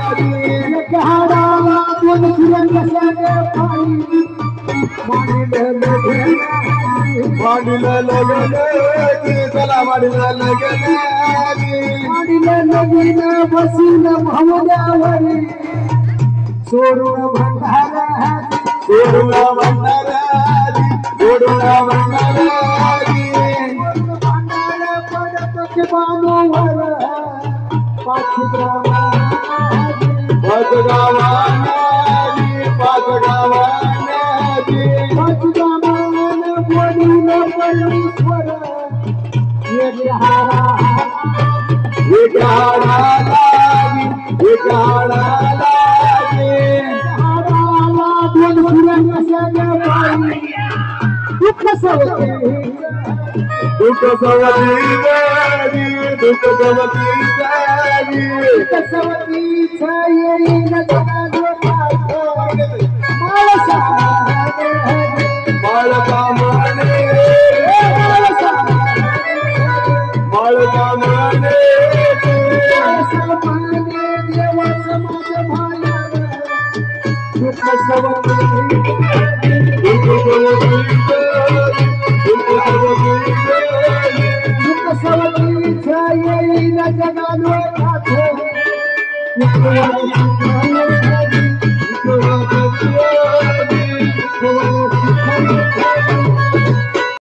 झाडाला दोन सुरंग कशाने पाणी वाडीला लगेले चला वाडीला लगेले वाडीला लगीन बसून भावल्यावरी सोडून भंडारा सोडून भंडाराजी सोडून भंडाराजी भंडारा पडत बानोवर पाच गावांनाजी पाच गावांनाजी पाच गावांन बोलीन परमेश्वर एक हाडालाजी हाडाला दोन सुरंग कशाने पाणी दुःख सवती दुःख सवती कसवतीचा येईन जगाजो माळसा माळकामाने देवाचं माझं भायान दुःख सवती दुःख सवतीचा येईन जगाजो